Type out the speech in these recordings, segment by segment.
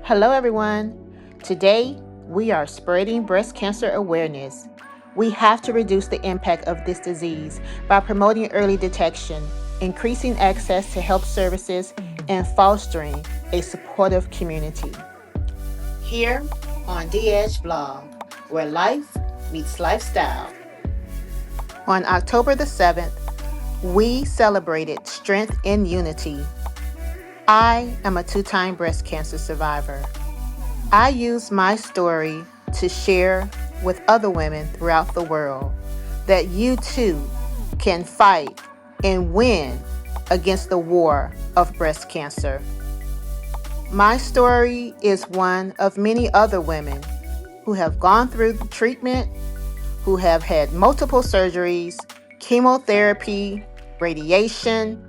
Hello, everyone. Today, we are spreading breast cancer awareness. We have to reduce the impact of this disease by promoting early detection, increasing access to health services, and fostering a supportive community. Here on DH Blog, where life meets lifestyle. On October the 7th, we celebrated Strength in Unity. I am a 2-time breast cancer survivor. I use my story to share with other women throughout the world that you too can fight and win against the war of breast cancer. My story is one of many other women who have gone through the treatment, who have had multiple surgeries, chemotherapy, radiation,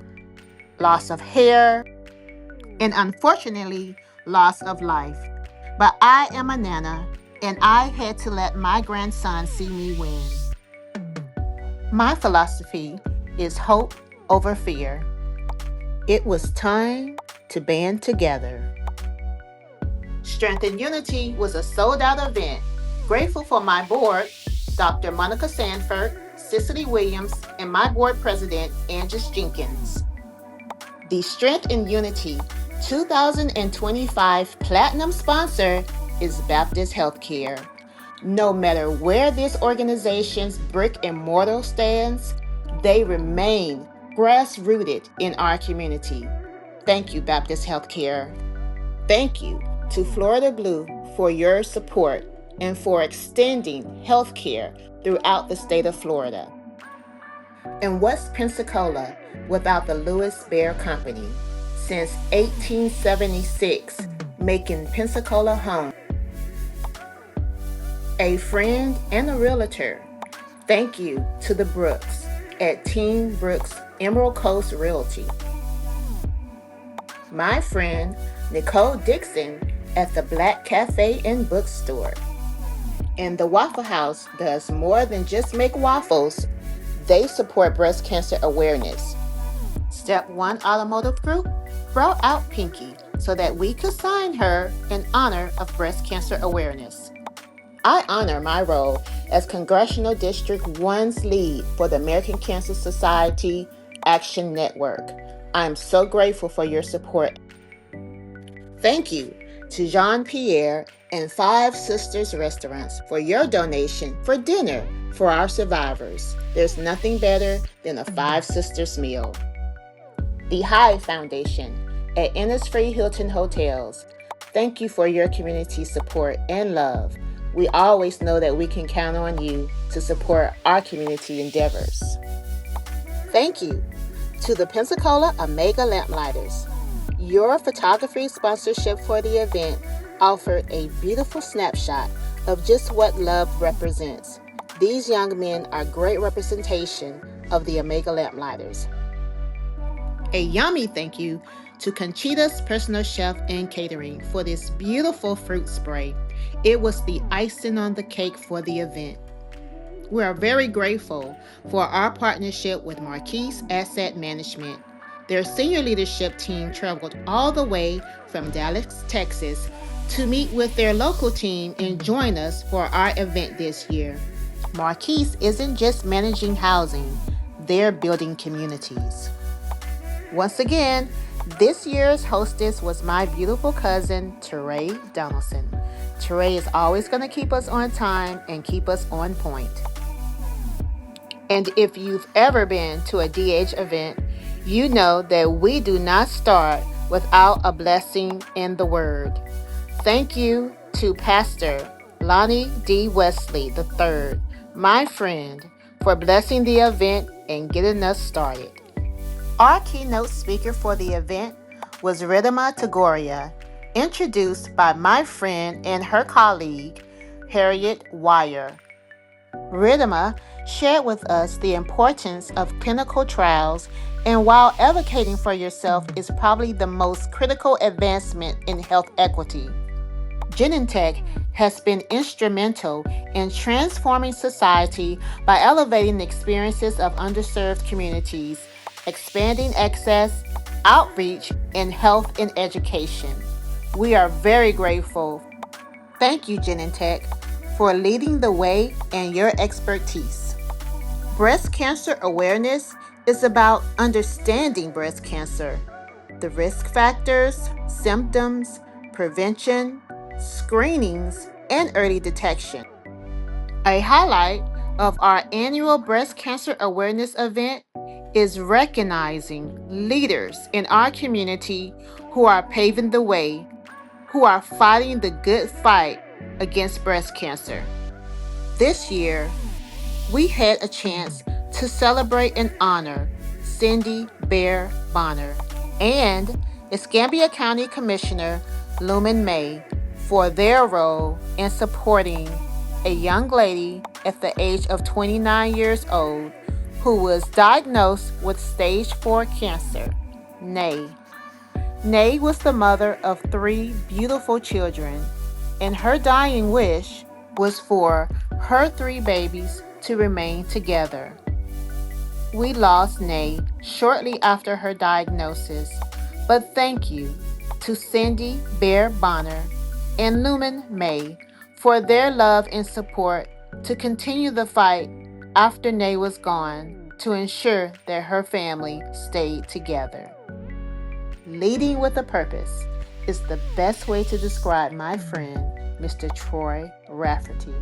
loss of hair, and unfortunately, loss of life. But I am a nana, and I had to let my grandson see me win. My philosophy is hope over fear. It was time to band together. Strength in Unity was a sold-out event. Grateful for my board, Dr. Monica Sanford, Cicely Williams, and my board president, Andrews Jenkins. The Strength in Unity 2025 Platinum sponsor is Baptist Healthcare. No matter where this organization's brick and mortar stands, they remain grassrooted in our community. Thank you, Baptist Healthcare. Thank you to Florida Blue for your support and for extending healthcare throughout the state of Florida. And what's Pensacola without the Lewis Bear Company? Since 1876, making Pensacola home. A friend and a realtor. Thank you to the Brooks at Team Brooks Emerald Coast Realty. My friend Nicole Dixon at the Black Cafe and Bookstore. And the Waffle House does more than just make waffles. They support breast cancer awareness. Step 1 Automotive Group brought out Pinky so that we could sign her in honor of breast cancer awareness. I honor my role as Congressional District 1's lead for the American Cancer Society Action Network. I'm so grateful for your support. Thank you to Jean-Pierre and Five Sisters Restaurants for your donation for dinner for our survivors. There's nothing better than a Five Sisters meal. The Hive Foundation at Innisfree Hilton Hotels. Thank you for your community support and love. We always know that we can count on you to support our community endeavors. Thank you to the Pensacola Omega Lamplighters. Your photography sponsorship for the event offered a beautiful snapshot of just what love represents. These young men are great representation of the Omega Lamplighters. A yummy thank you to Conchita's personal chef and catering for this beautiful fruit spray. It was the icing on the cake for the event. We are very grateful for our partnership with Marquise Asset Management. Their senior leadership team traveled all the way from Dallas, Texas, to meet with their local team and join us for our event this year. Marquise isn't just managing housing, they're building communities. Once again, this year's hostess was my beautiful cousin, Teray Donaldson. Teray is always going to keep us on time and keep us on point. And if you've ever been to a DH event, you know that we do not start without a blessing in the Word. Thank you to Pastor Lonnie D. Wesley III, my friend, for blessing the event and getting us started. Our keynote speaker for the event was Ridhima Tagoria, introduced by my friend and her colleague, Harriet Wire. Ridhima shared with us the importance of clinical trials, and while advocating for yourself is probably the most critical advancement in health equity, Genentech has been instrumental in transforming society by elevating the experiences of underserved communities, expanding access, outreach, and health and education. We are very grateful. Thank you, Genentech, for leading the way and your expertise. Breast cancer awareness is about understanding breast cancer, the risk factors, symptoms, prevention, screenings, and early detection. A highlight of our annual breast cancer awareness event is recognizing leaders in our community who are paving the way, who are fighting the good fight against breast cancer. This year, we had a chance to celebrate and honor Cindy Bear Bonner and Escambia County Commissioner Lumen May for their role in supporting a young lady at the age of 29 years old who was diagnosed with stage 4 cancer, Nay. Nay was the mother of 3 beautiful children, and her dying wish was for her 3 babies to remain together. We lost Nay shortly after her diagnosis, but thank you to Cindy Bear Bonner and Lumen May for their love and support to continue the fight after Nay was gone to ensure that her family stayed together. Leading with a purpose is the best way to describe my friend, Mr. Troy Rafferty.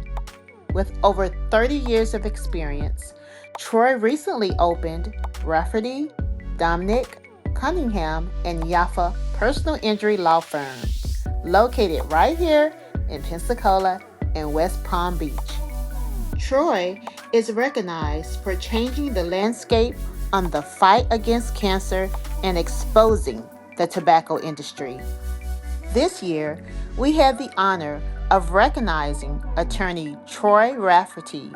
With over 30 years of experience, Troy recently opened Rafferty, Dominic, Cunningham, and Yaffa personal injury law firm, located right here in Pensacola and West Palm Beach. Troy is recognized for changing the landscape on the fight against cancer and exposing the tobacco industry. This year, we had the honor of recognizing attorney Troy Rafferty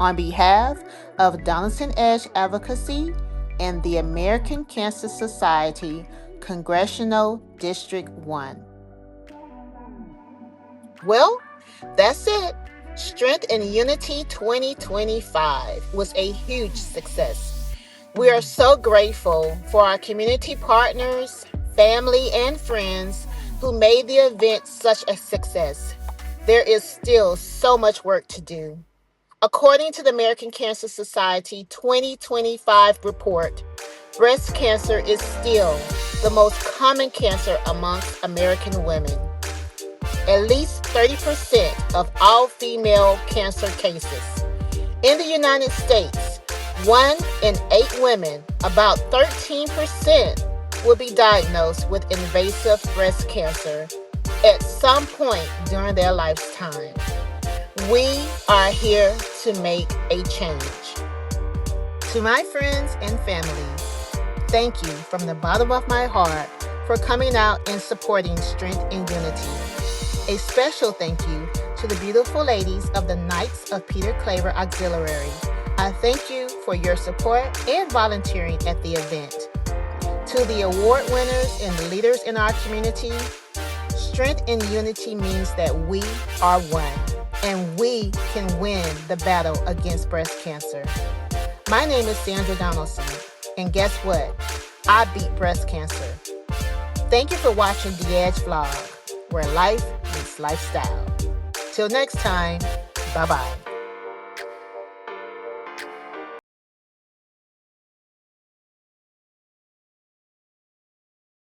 on behalf of Donaldson Edge Advocacy and the American Cancer Society Congressional District 1. Well, that's it. Strength and Unity 2025 was a huge success. We are so grateful for our community partners, family, and friends who made the event such a success. There is still so much work to do. According to the American Cancer Society 2025 report, breast cancer is still the most common cancer amongst American women. At least 30% of all female cancer cases. In the United States, 1 in 8 women, about 13%, will be diagnosed with invasive breast cancer at some point during their lifetime. We are here to make a change. To my friends and family, thank you from the bottom of my heart for coming out and supporting Strength and Unity. A special thank you to the beautiful ladies of the Knights of Peter Claver Auxiliary. I thank you for your support and volunteering at the event. To the award winners and the leaders in our community, Strength and Unity means that we are one, and we can win the battle against breast cancer. My name is Sandra Donaldson, and guess what? I beat breast cancer. Thank you for watching The Edge Vlog, where life meets lifestyle. Till next time, bye-bye.